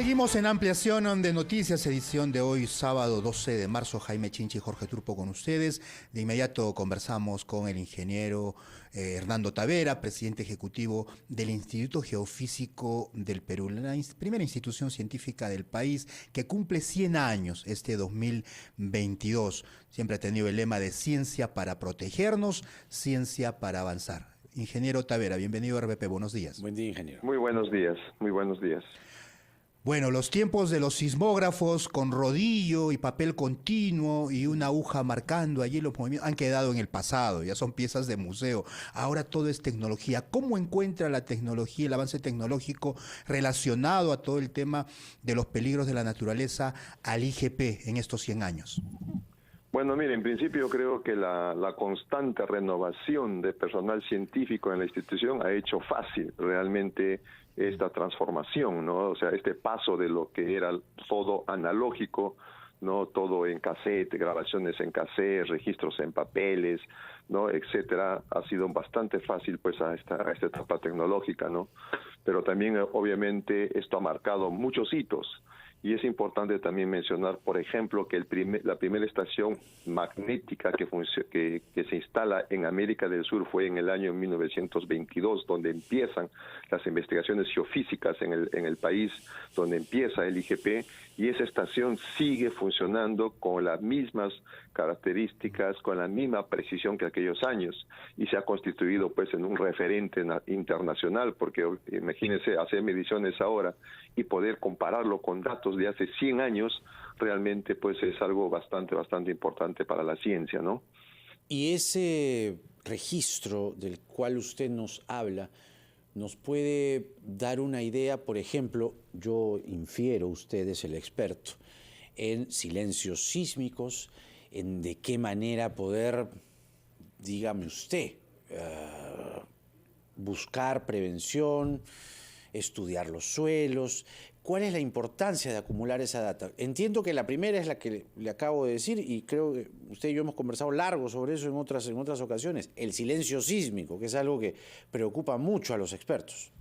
Seguimos en Ampliación de Noticias, edición de hoy, sábado 12 de marzo. Jaime Chinchi y Jorge Turpo con ustedes. De inmediato conversamos con el ingeniero Hernando Tavera, presidente ejecutivo del Instituto Geofísico del Perú, la primera institución científica del país que cumple 100 años este 2022. Siempre ha tenido el lema de ciencia para protegernos, ciencia para avanzar. Ingeniero Tavera, bienvenido a RBP, buenos días. Buen día, ingeniero. Muy buenos días, muy buenos días. Bueno, los tiempos de los sismógrafos con rodillo y papel continuo y una aguja marcando allí los movimientos han quedado en el pasado, ya son piezas de museo. Ahora todo es tecnología. ¿Cómo encuentra la tecnología, el avance tecnológico relacionado a todo el tema de los peligros de la naturaleza al IGP en estos 100 años? Bueno, mire, en principio yo creo que la constante renovación de personal científico en la institución ha hecho fácil realmente esta transformación, ¿no? O sea, este paso de lo que era todo analógico, ¿no? Todo en cassette, grabaciones en cassette, registros en papeles, ¿no? Etcétera, ha sido bastante fácil pues a esta etapa tecnológica, ¿no? Pero también obviamente esto ha marcado muchos hitos. Y es importante también mencionar, por ejemplo, que la primera estación magnética que se instala en América del Sur fue en el año 1922, donde empiezan las investigaciones geofísicas en el país, donde empieza el IGP, y esa estación sigue funcionando con las mismas características, con la misma precisión que aquellos años, y se ha constituido pues en un referente internacional, porque imagínense hacer mediciones ahora y poder compararlo con datos de hace 100 años, realmente pues es algo bastante importante para la ciencia, ¿no? Y ese registro del cual usted nos habla, ¿nos puede dar una idea? Por ejemplo, yo infiero, usted es el experto, en silencios sísmicos, en de qué manera poder, dígame usted, buscar prevención, estudiar los suelos. ¿Cuál es la importancia de acumular esa data? Entiendo que la primera es la que le acabo de decir y creo que usted y yo hemos conversado largo sobre eso en otras ocasiones, el silencio sísmico, que es algo que preocupa mucho a los expertos.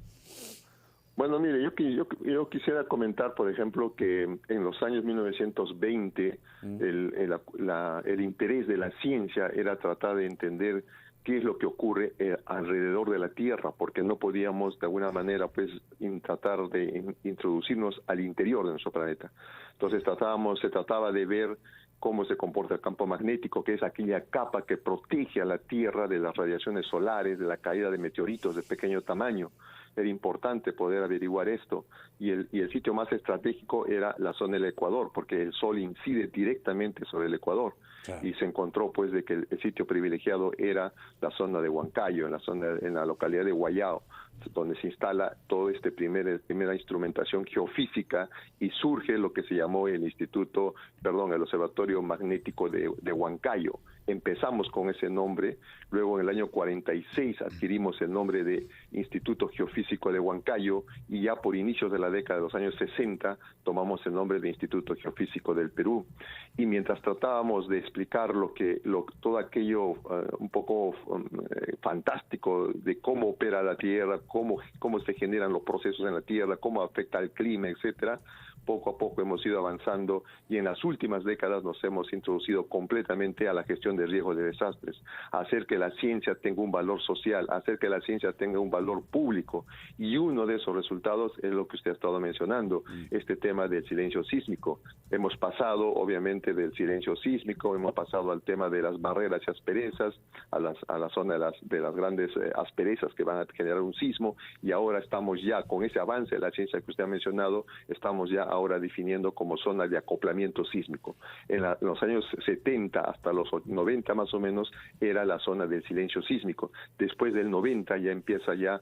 Bueno, mire, yo quisiera comentar, por ejemplo, que en los años 1920 el interés de la ciencia era tratar de entender qué es lo que ocurre alrededor de la Tierra, porque no podíamos de alguna manera pues tratar de introducirnos al interior de nuestro planeta. Entonces se trataba de ver cómo se comporta el campo magnético, que es aquella capa que protege a la Tierra de las radiaciones solares, de la caída de meteoritos de pequeño tamaño. Era importante poder averiguar esto, y el sitio más estratégico era la zona del Ecuador, porque el Sol incide directamente sobre el Ecuador. Claro. Y se encontró pues de que el sitio privilegiado era la zona de Huancayo, en la localidad de Guayao, donde se instala todo primera instrumentación geofísica, y surge lo que se llamó el Observatorio Magnético de Huancayo. Empezamos con ese nombre, luego en el año 46 adquirimos el nombre de Instituto Geofísico de Huancayo, y ya por inicios de la década de los años 60 tomamos el nombre de Instituto Geofísico del Perú. Y mientras tratábamos de explicar todo aquello un poco fantástico de cómo opera la Tierra, cómo se generan los procesos en la Tierra, cómo afecta el clima, etcétera, poco a poco hemos ido avanzando, y en las últimas décadas nos hemos introducido completamente a la gestión de riesgos de desastres, a hacer que la ciencia tenga un valor social, a hacer que la ciencia tenga un valor público, y uno de esos resultados es lo que usted ha estado mencionando, este tema del silencio sísmico. Hemos pasado obviamente del silencio sísmico, hemos pasado al tema de las barreras y asperezas, a la zona de las grandes asperezas que van a generar un sismo, y ahora estamos ya con ese avance de la ciencia que usted ha mencionado, estamos ya ahora definiendo como zona de acoplamiento sísmico. En los años 70 hasta los 90 más o menos era la zona del silencio sísmico. Después del 90 ya empieza ya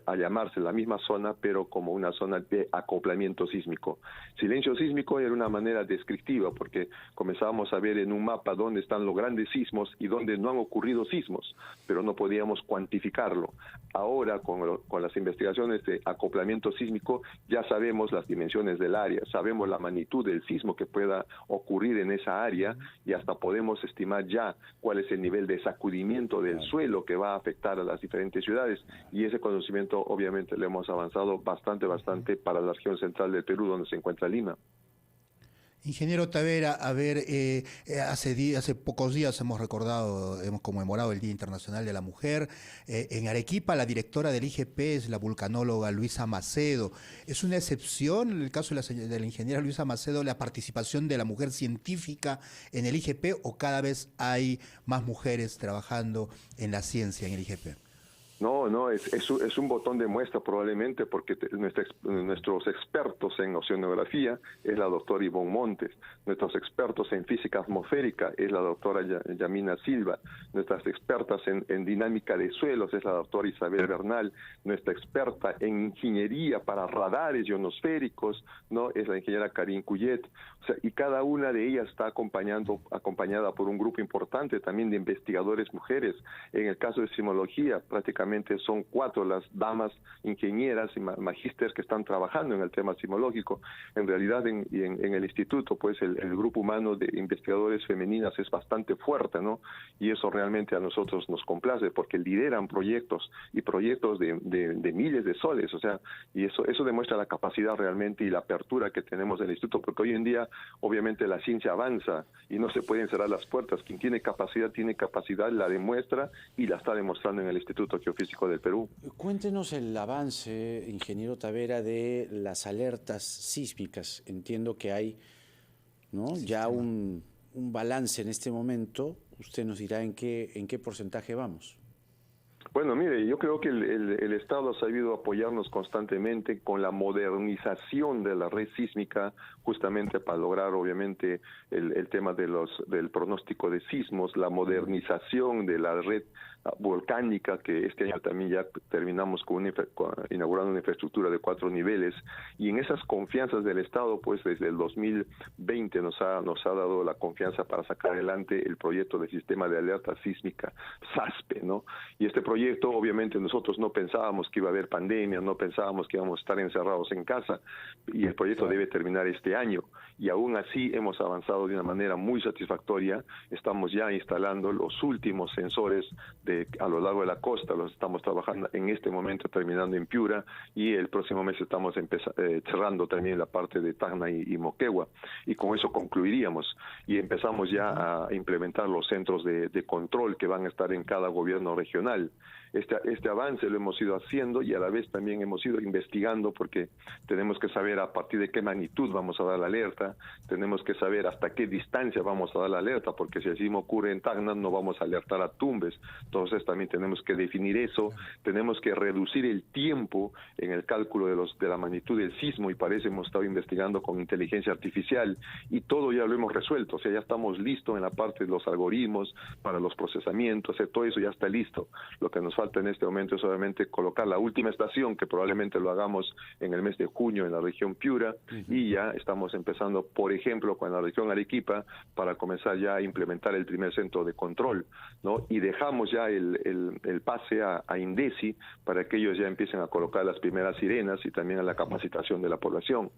a llamarse la misma zona, pero como una zona de acoplamiento sísmico. Silencio sísmico era una manera descriptiva, porque comenzábamos a ver en un mapa dónde están los grandes sismos y dónde no han ocurrido sismos, pero no podíamos cuantificarlo. Ahora con las investigaciones de acoplamiento sísmico ya sabemos las dimensiones del área, sabemos la magnitud del sismo que pueda ocurrir en esa área y hasta podemos estimar ya cuál es el nivel de sacudimiento del suelo que va a afectar a las diferentes ciudades, y ese conocimiento obviamente lo hemos avanzado bastante para la región central del Perú, donde se encuentra Lima. Ingeniero Tavera, a ver, hace pocos días hemos conmemorado el Día Internacional de la Mujer. En Arequipa, la directora del IGP es la vulcanóloga Luisa Macedo. ¿Es una excepción, en el caso de la ingeniera Luisa Macedo, la participación de la mujer científica en el IGP, o cada vez hay más mujeres trabajando en la ciencia en el IGP? No, es un botón de muestra probablemente, porque nuestros expertos en oceanografía es la doctora Ivonne Montes, nuestros expertos en física atmosférica es la doctora Yamina Silva, nuestras expertas en dinámica de suelos es la doctora Isabel Bernal, nuestra experta en ingeniería para radares ionosféricos, ¿no?, es la ingeniera Karin Cuyet. O sea, y cada una de ellas está acompañada por un grupo importante también de investigadores mujeres. En el caso de sismología, prácticamente son 4 las damas ingenieras y magísteres que están trabajando en el tema sismológico. En realidad, en el instituto, pues el grupo humano de investigadores femeninas es bastante fuerte, ¿no? Y eso realmente a nosotros nos complace, porque lideran proyectos de miles de soles, o sea, y eso demuestra la capacidad realmente y la apertura que tenemos en el instituto, porque hoy en día, obviamente, la ciencia avanza y no se pueden cerrar las puertas. Quien tiene capacidad, la demuestra y la está demostrando en el Instituto Geofísico del Perú. Cuéntenos el avance, ingeniero Tavera, de las alertas sísmicas. Entiendo que hay, ¿no?, ya un balance en este momento. Usted nos dirá en qué porcentaje vamos. Bueno, mire, yo creo que el Estado ha sabido apoyarnos constantemente con la modernización de la red sísmica, justamente para lograr, obviamente, el tema del pronóstico de sismos, la modernización de la red volcánica, que este año también ya terminamos inaugurando una infraestructura de 4 niveles, y en esas confianzas del Estado, pues desde el 2020 nos ha dado la confianza para sacar adelante el proyecto de sistema de alerta sísmica, SASPE, ¿no? Y este proyecto, obviamente, nosotros no pensábamos que iba a haber pandemia, no pensábamos que íbamos a estar encerrados en casa, y el proyecto debe terminar este año, y aún así hemos avanzado de una manera muy satisfactoria. Estamos ya instalando los últimos sensores a lo largo de la costa, los estamos trabajando en este momento, terminando en Piura, y el próximo mes estamos cerrando también la parte de Tacna y Moquegua, y con eso concluiríamos, y empezamos ya a implementar los centros de control que van a estar en cada gobierno regional. Este avance lo hemos ido haciendo, y a la vez también hemos ido investigando, porque tenemos que saber a partir de qué magnitud vamos a dar la alerta, tenemos que saber hasta qué distancia vamos a dar la alerta, porque si el sismo ocurre en Tacna no vamos a alertar a Tumbes. Entonces también tenemos que definir eso, tenemos que reducir el tiempo en el cálculo de la magnitud del sismo, y para eso hemos estado investigando con inteligencia artificial, y todo ya lo hemos resuelto. O sea, ya estamos listos en la parte de los algoritmos para los procesamientos, o sea, todo eso ya está listo. Lo que nos falta en este momento es obviamente colocar la última estación, que probablemente lo hagamos en el mes de junio en la región Piura, y ya estamos empezando, por ejemplo, con la región Arequipa, para comenzar ya a implementar el primer centro de control, ¿no? Y dejamos ya el pase a INDECI para que ellos ya empiecen a colocar las primeras sirenas, y también a la capacitación de la población.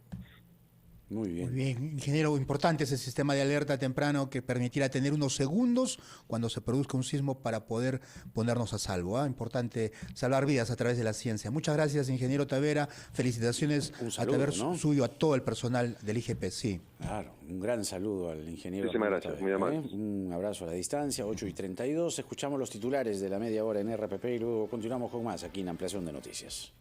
Muy bien. Muy bien, ingeniero, importante ese sistema de alerta temprano que permitirá tener unos segundos cuando se produzca un sismo para poder ponernos a salvo. Importante salvar vidas a través de la ciencia. Muchas gracias, ingeniero Tavera. Felicitaciones a través suyo, a todo el personal del IGP. Sí. Claro, un gran saludo al ingeniero. Muchísimas gracias, muy amable. Un abrazo a la distancia, 8:32. Escuchamos los titulares de la media hora en RPP y luego continuamos con más aquí en Ampliación de Noticias.